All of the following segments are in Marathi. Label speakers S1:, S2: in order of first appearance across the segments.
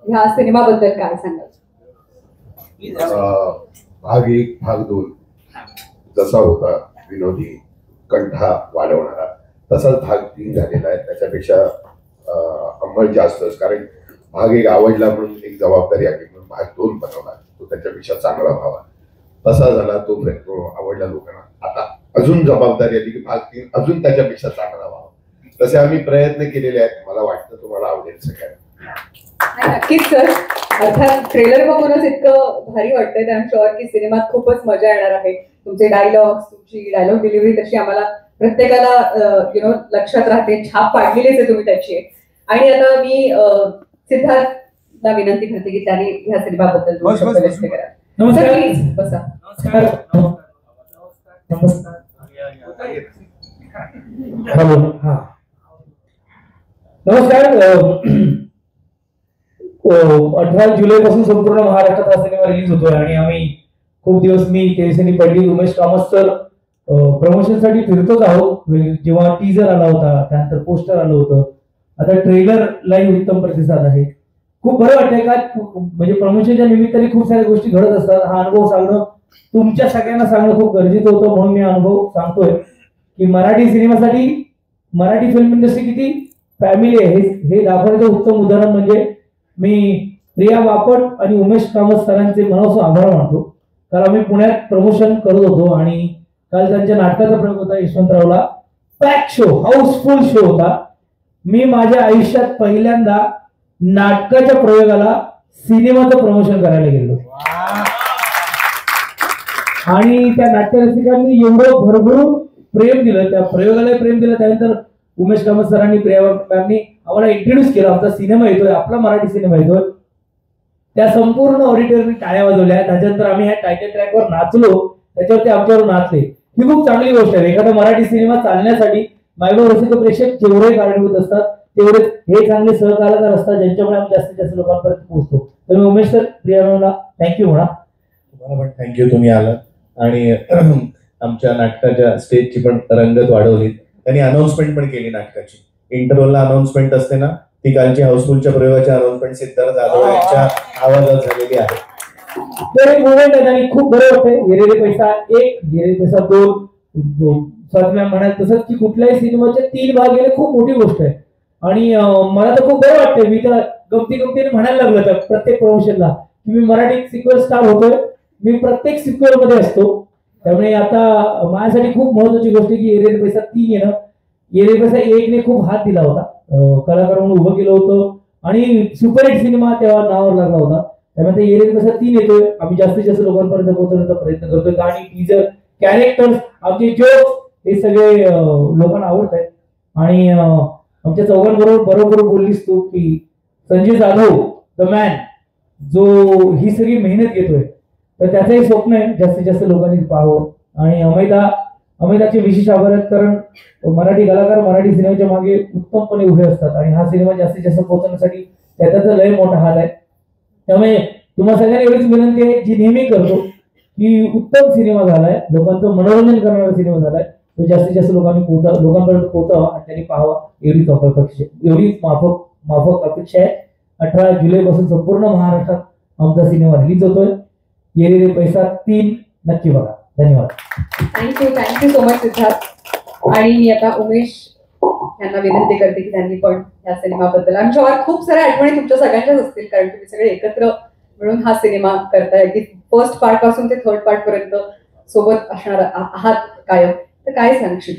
S1: ह्या सिनेमाबद्दल काय सांगाल?
S2: भाग 1 भाग 2 जसा होता विनोदी कंठा वाढवणारा, तसाच भाग 3 झालेला आहे. त्याच्यापेक्षा अंमल जास्तच, कारण भाग 1 आवडला म्हणून एक जबाबदारी आली म्हणून भाग 2 बनवला, तो त्याच्यापेक्षा चांगला व्हावा तसा झाला. तो आवडला लोकांना. आता अजून जबाबदारी आली की भाग 3 अजून त्याच्यापेक्षा चांगला व्हावा. तसे आम्ही प्रयत्न केलेले आहेत. मला वाटतं तुम्हाला आवडेल सगळ्यांना.
S1: नक्कीच सर. अर्थात ट्रेलर बघूनच इतकं भारी वाटतंय. आय एम शुअर की सिनेमात खूपच मजा येणार आहे. तुमचे डायलॉग्स, तुमची डायलॉग डिलिव्हरी तशी आम्हाला प्रत्येकाला लक्षात राहते. छाप पाडलेलीच आहे तुम्ही त्याची. आणि आता मी सिद्धार्थला विनंती करते की त्याने ह्या सिनेमाबद्दल व्यक्त करा.
S3: नमस्कार.
S1: प्लीज बसा.
S3: नमस्कार. नमस्कार. 18 जुलै पासून संपूर्ण महाराष्ट्रात हा सिनेमा रिलीज होतोय आणि आम्ही खूप दिवस मी केसनी पडली उमेश कामत सर प्रमोशन साठी फिरतोच आहोत. जेव्हा टीजर आला होता, त्यानंतर पोस्टर आलं होतं, आता ट्रेलरलाही उत्तम प्रतिसाद आहे. खूप बरं वाटतंय का म्हणजे प्रमोशनच्या निमित्ताने खूप साऱ्या गोष्टी घडत असतात. हा अनुभव सांगणं तुमच्या सगळ्यांना सांगणं खूप गरजेचं होतं, म्हणून मी अनुभव सांगतोय की मराठी सिनेमासाठी मराठी फिल्म इंडस्ट्री किती फॅमिली आहे हे दाखवण्याचं उत्तम उदाहरण म्हणजे मी प्रिया बापट आणि उमेश कामत सरांचे मनापासून आभार मानतो. काल आम्ही पुण्यात प्रमोशन करत होतो आणि काल त्यांच्या नाटकाचा प्रयोग होता यशवंतरावला. पॅक शो, हाऊसफुल शो होता. मी माझ्या आयुष्यात पहिल्यांदा नाटकाच्या प्रयोगाला सिनेमाचं प्रमोशन करायला गेलो आणि त्या नाट्यरसिकांनी एवढं भरभरून प्रेम दिलं, त्या प्रयोगाला प्रेम दिलं. त्यानंतर उमेश कामत सरांनी, प्रिया बापटांनी आम्हाला इंट्रोड्यूस केलं. आमचा सिनेमा येतोय, आपला मराठी सिनेमा येतोय. त्या संपूर्ण ऑडिटरने टाळ्या वाजवल्या. त्याच्यानंतर आम्ही ह्या टायटल ट्रॅकवर नाचलो, त्याच्यावरती आमच्यावर नाचले. ही खूप चांगली गोष्ट आहे. एखादा मराठी सिनेमा चालण्यासाठी मायबा रसिक प्रेक्षक जेवढे कारणीभूत असतात तेवढेच हे चांगले सहकार्यकर असतात, ज्यांच्यामुळे आम्ही जास्तीत जास्त लोकांपर्यंत पोहोचतो. तर मी उमेश सर, प्रियाला थँक्यू म्हणा.
S4: तुम्हाला पण थँक्यू, तुम्ही आलात आणि आमच्या नाटकाच्या स्टेजची पण रंगत वाढवली. त्यांनी अनाउन्समेंट पण केली नाटकाची. इंटरव्हलला अनाउन्समेंट असते ना, ती कालची हाऊसफुलच्या प्रयोगाची अनाउन्समेंट सिद्धार्थ जाधव यांच्या आवाजात झालेली आहे.
S3: तर एक मोमेंट आहे आणि खूप बरं वाटतंय. गेलेले पैसा 1, गेलेले पैसा 2 स्वातम्या म्हणाल तसंच की कुठल्याही सिनेमाचे 3 भाग गेले खूप मोठी गोष्ट आहे. आणि मला तर खूप बरं वाटतंय. मी तर गमतीने म्हणायला लागलो तर प्रत्येक प्रमोशनला की मी मराठी सिक्वेल स्टार होतोय, मी प्रत्येक सिक्वेल मध्ये असतो. त्यामुळे आता माझ्यासाठी खूप महत्वाची गोष्ट की गेलेले पैसा 3 येणं. गेलेले पैसा 1 ने खूप हात दिला होता, कलाकार म्हणून उभं केलं होतं आणि सुपरहिट सिनेमा तेव्हा नावावर लागला होता. त्यामुळे गेलेले पैसा 3 येतोय. आम्ही जास्तीत जास्त लोकांपर्यंत पोहोचवण्याचा प्रयत्न करतोय. गाणी, टीजर, कॅरेक्टर्स, आमचे जोक्स हे सगळे लोकांना आवडत आहेत. आणि आमच्या बरोबर बोललीस तू की संजय जाधव द मॅन जो ही सगळी मेहनत घेतोय, तर त्याचंही स्वप्न आहे जास्तीत जास्त लोकांनी पाहावं. आणि अमिताचे विशेष आभार आहेत, कारण मराठी कलाकार मराठी सिनेमाच्या मागे उत्तमपणे उभे असतात आणि हा सिनेमा जास्तीत जास्त पोहोचण्यासाठी त्याचा लय मोठा हात आहे. त्यामुळे तुम्हाला सगळ्यांना एवढीच विनंती आहे जी नेहमी करतो की उत्तम सिनेमा झालाय, लोकांचं मनोरंजन करणारा सिनेमा झालाय, तो जास्तीत जास्त लोकांपर्यंत पोहोचावा आणि त्यांनी पाहावा एवढीच माफक अपेक्षा आहे. 18 जुलै पासून संपूर्ण महाराष्ट्रात आमचा सिनेमा रिलीज होतोय. गेलेले पैसा 3 नक्की बघा. धन्यवाद.
S1: Thank you so much Siddharth. आणि मी आता उमेश यांना विनंती करते की त्यांनी पण या सिनेमाबद्दल, आमच्यावर खूप साऱ्या आठवणी तुमच्या सगळ्यांच्याच असतील, कारण तुम्ही सगळे एकत्र मिळून हा सिनेमा करताय. की फर्स्ट पार्ट पासून ते थर्ड पार्ट पर्यंत सोबत असणार आहात कायम, तर काय सांगशील?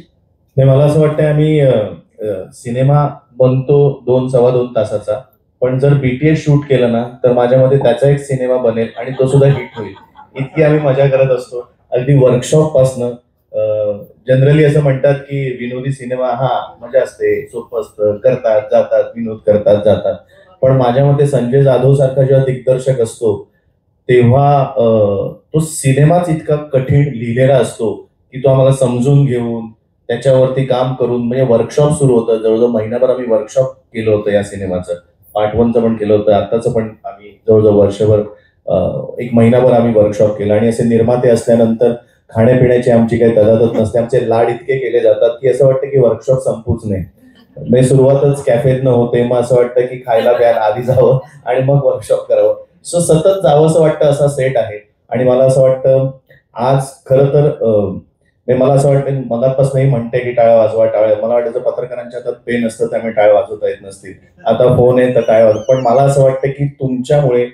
S4: नाही, मला असं वाटतं आम्ही सिनेमा बनतो 2-2.25 तासाचा, पण जर बीटीएस शूट केलं ना तर माझ्या मते त्याचा एक सिनेमा बनेल आणि तो सुद्धा हिट होईल. इतकी आम्ही मजा करत असतो. अगदी वर्कशॉप पासनं जनरली असं म्हणतात की विनोदी सिनेमा हा मजा असते, सोपं असतं, करतात जातात, विनोद करतात जातात. पण माझ्या मते संजय जाधव सारखा जेव्हा दिग्दर्शक असतो तेव्हा तो सिनेमाच इतका कठीण लिहिलेला असतो की तो आम्हाला समजून घेऊन त्याच्यावरती काम करून, म्हणजे वर्कशॉप सुरू होतं. जवळजवळ महिनाभर आम्ही वर्कशॉप केलं होतं या सिनेमाचं. पार्ट 1चं पण केलं होतं, आताचं पण आम्ही जवळजवळ वर्षभर 1 महिनाभर आम्ही वर्कशॉप केलं. आणि असे निर्माते असल्यानंतर खाण्यापिण्याची आमची काही तदादत नसते. आमचे लाड इतके केले जातात की असं वाटतं की वर्कशॉप संपूच नाही. म्हणजे सुरुवातच कॅफेतनं होते, मग असं वाटतं की खायला प्यायला आधी जावं आणि मग वर्कशॉप करावं. सो सतत जावं असं वाटतं, असा सेट आहे. आणि मला असं वाटतं आज खरं तर मला असं वाटतं मगापासूनही म्हणते की टाळ्या वाजवा टाळ्या. मला वाटतं पत्रकारांच्या हातात पेन असतं त्यामुळे टाळ्या वाजवता येत नसतील. आता फोन आहे तर टाळ्या वाजव. पण मला असं वाटतं की तुमच्यामुळे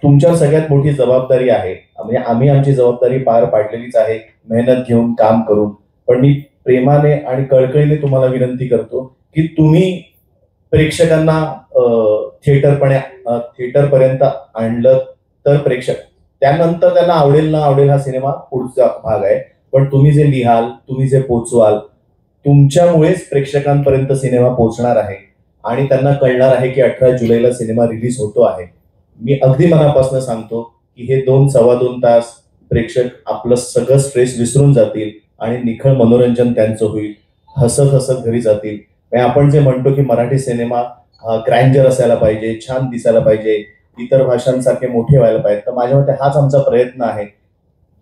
S4: तुमच्या सगळ्यात मोठी जबाबदारी आहे. म्हणजे आम्ही आमची जबाबदारी पार पाडलेलीच आहे मेहनत घेऊन काम करून. पण मी प्रेमाने आणि कळकळीने तुम्हाला विनंती करतो की तुम्ही प्रेक्षकांना थिएटरपर्यंत आणलं तर प्रेक्षक त्यानंतर त्यांना आवडेल ना आवडेल हा सिनेमा पुढचा भाग आहे. पण तुम्ही जे लिहाल, तुम्ही जे पोचवाल, तुमच्यामुळेच प्रेक्षकांपर्यंत सिनेमा पोहोचणार आहे आणि त्यांना कळणार आहे की 18 जुलैला सिनेमा रिलीज होतो आहे. मी अगदी मनापासून सांगतो की हे 2-2.25 तास प्रेक्षक आपलं सगळं स्ट्रेस विसरून जातील आणि निखळ मनोरंजन त्यांचं होईल. हसत हसत घरी जातील. आपण जे म्हणतो की मराठी सिनेमा ग्रँजर असायला पाहिजे, छान दिसायला पाहिजे, इतर भाषांसारखे मोठे व्हायला पाहिजे, तर माझ्या मते हाच आमचा प्रयत्न आहे.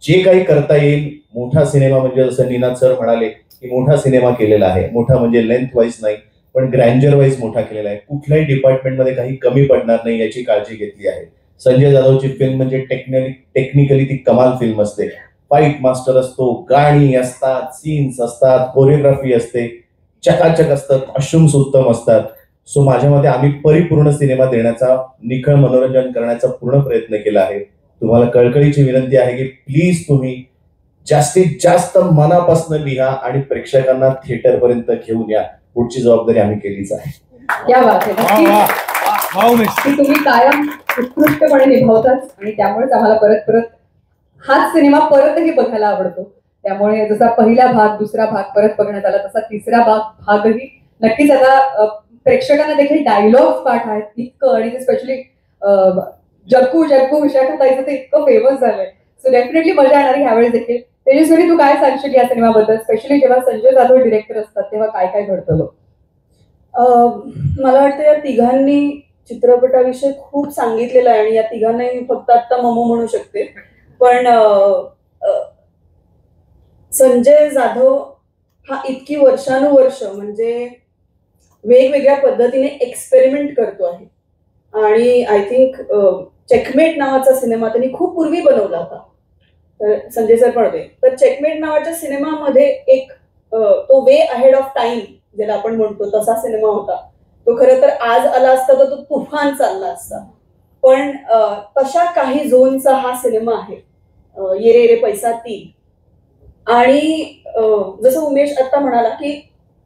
S4: जे काही करता येईल, मोठा सिनेमा म्हणजे जसं निनाद सर म्हणाले की मोठा सिनेमा केलेला आहे. मोठा म्हणजे लेंथ वाईज नाही पण ग्रँजर वाईज मोठा केलेला आहे. कुठल्याही डिपार्टमेंटमध्ये काही कमी पडणार नाही याची काळजी घेतली आहे. संजय जाधवची फिल्म म्हणजे टेक्निकली ती कमाल फिल्म असते. फाईट मास्टर असतो, गाणी असतात, सीन्स असतात, कोरिओग्राफी असते, चकाचक असतात, कॉस्ट्युम्स उत्तम असतात. सो माझ्या मते आम्ही परिपूर्ण सिनेमा देण्याचा, निखळ मनोरंजन करण्याचा पूर्ण प्रयत्न केला आहे. तुम्हाला कळकळीची विनंती आहे की प्लीज तुम्ही जास्तीत जास्त मनापासून लिहा आणि प्रेक्षकांना थिएटरपर्यंत घेऊन या. पुढची जबाबदारी आम्ही केलीच आहे.
S1: क्या बात आहे. की तुम्ही कायम उत्कृष्टपणे निभावतात आणि त्यामुळेच आम्हाला परत परत हाच सिनेमा परतही बघायला आवडतो. त्यामुळे जसा पहिला भाग, दुसरा भाग परत बघण्यात आला तसा तिसरा भागही नक्कीच. आता प्रेक्षकांना देखील डायलॉग्स पाठ आहेत इतकं, आणि ते स्पेशली जग्गू विशाखाताईचं ते इतकं फेमस झालंय. सो डेफिनेटली मजा येणारी ह्यावेळेस देखील. तेजस्विनी, तू काय सांगशील या सिनेमाबद्दल? स्पेशली जेव्हा संजय जाधव डिरेक्टर असतात तेव्हा काय काय घडतं?
S5: मला वाटतं या तिघांनी चित्रपटाविषयी खूप सांगितलेलं आहे आणि या तिघांनाही मी फक्त आता ममो म्हणू शकते. पण संजय जाधव हा इतकी वर्षानुवर्ष म्हणजे वेगवेगळ्या पद्धतीने एक्सपेरिमेंट करतो आहे. आणि आय थिंक चेकमेट नावाचा सिनेमा त्यांनी खूप पूर्वी बनवला होता. तर संजय सर पण होते. तर चेकमेट नावाच्या सिनेमामध्ये एक तो वे अहेड ऑफ टाइम ज्याला आपण म्हणतो तसा सिनेमा होता. तो खरं तर आज आला असता तर तो तुफान चालला असता. पण तशा काही झोनचा हा सिनेमा आहे ये रे रे पैसा 3. आणि जसं उमेश आता म्हणाला की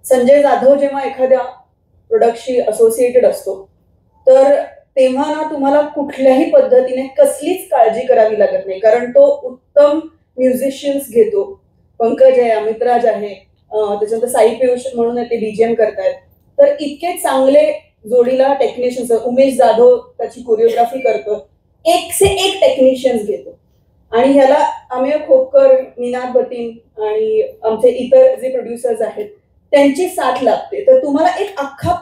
S5: संजय जाधव जेव्हा एखाद्या प्रोडक्टशी असोसिएटेड असतो तर तेव्हा ना तुम्हाला कुठल्याही पद्धतीने कसलीच काळजी करावी लागत नाही. कारण तो उत्तम म्युझिशियन्स घेतो. पंकज आहे, अमितराज आहे, त्याच्यानंतर साई पियुष म्हणून ते बीजीएम करतायत. तर इतके चांगले जोडीला टेक्निशियन्स. उमेश जाधव त्याची कोरिओग्राफी करतो. एक से एक टेक्निशियन्स घेतो. आणि ह्याला अमेय खोपकर, निनाद बतीन आणि आमचे इतर जे प्रोड्युसर्स आहेत त्यांची साथ लागते. तर तुम्हाला एक अख्खा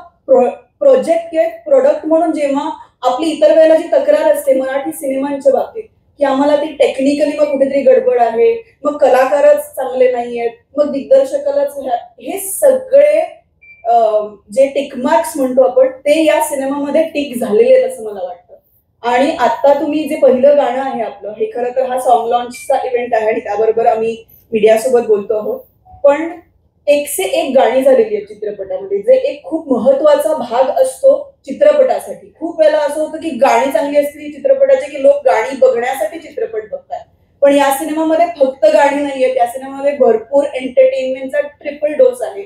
S5: प्रोजेक्ट किंवा प्रोडक्ट म्हणून जेव्हा आपली इतर वेळेला जी तक्रार असते मराठी सिनेमांच्या बाबतीत की आम्हाला ती टेक्निकली मग कुठेतरी गडबड आहे, मग कलाकारच चांगले नाहीयेत, मग दिग्दर्शकालाच, हे सगळे जे टिकमार्क्स म्हणतो आपण ते या सिनेमामध्ये टिक झालेले आहेत असं मला वाटतं. आणि आता तुम्ही जे पहिलं गाणं आहे आपलं, हे खरं तर हा सॉन्ग लॉन्चचा इव्हेंट आहे आणि त्याबरोबर आम्ही मीडियासोबत बोलतो आहोत. पण एक से एक गाणी झालेली आहे चित्रपटामध्ये, जे एक खूप महत्वाचा भाग असतो चित्रपटासाठी. खूप वेळेला असं होतं की गाणी चांगली असली चित्रपटाची की लोक गाणी बघण्यासाठी चित्रपट बघतात. पण या सिनेमामध्ये फक्त गाणी नाहीये, या सिनेमामध्ये भरपूर एंटरटेनमेंटचा ट्रिपल डोस आहे.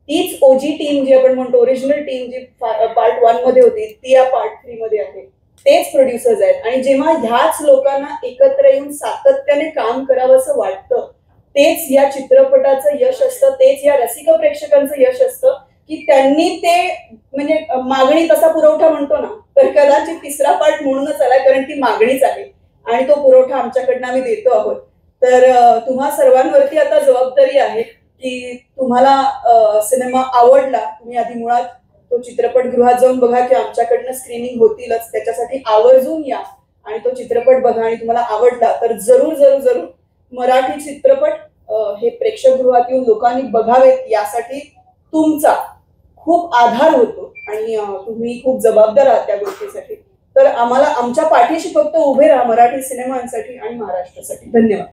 S5: तीच ओजी टीम जी आपण म्हणतो, ओरिजिनल टीम जी पार्ट 1 मध्ये होती ती या पार्ट 3 मध्ये आहे. तेच प्रोड्युसर्स आहेत. आणि जेव्हा ह्याच लोकांना एकत्र येऊन सातत्याने काम करावं असं वाटतं तेच या चित्रपटाचं यश असतं, तेच या रसिक प्रेक्षकांचं यश असतं की त्यांनी ते म्हणजे मागणी तसा पुरवठा म्हणतो ना, तर कदाचित तिसरा पार्ट म्हणूनच आलाय कारण ती मागणीच आहे आणि तो पुरवठा आमच्याकडनं आम्ही देतो आहोत. तर तुम्हा सर्वांवरती आता जबाबदारी आहे की तुम्हाला सिनेमा आवडला, तुम्ही आधी मुळात तो चित्रपटगृहात जाऊन बघा की आमच्याकडनं स्क्रीनिंग होतीलच, त्याच्यासाठी आवर्जून या आणि तो चित्रपट बघा. आणि तुम्हाला आवडला तर जरूर जरूर जरूर मराठी चित्रपट हे प्रेक्षकगृहात येऊन लोकांनी बघावेत यासाठी तुमचा खूप आधार होतो आणि तुम्ही खूप जबाबदार आहात त्या गोष्टीसाठी. तर आम्हाला आमच्या पाठीशी फक्त उभे राहा मराठी सिनेमांसाठी आणि महाराष्ट्रासाठी. धन्यवाद.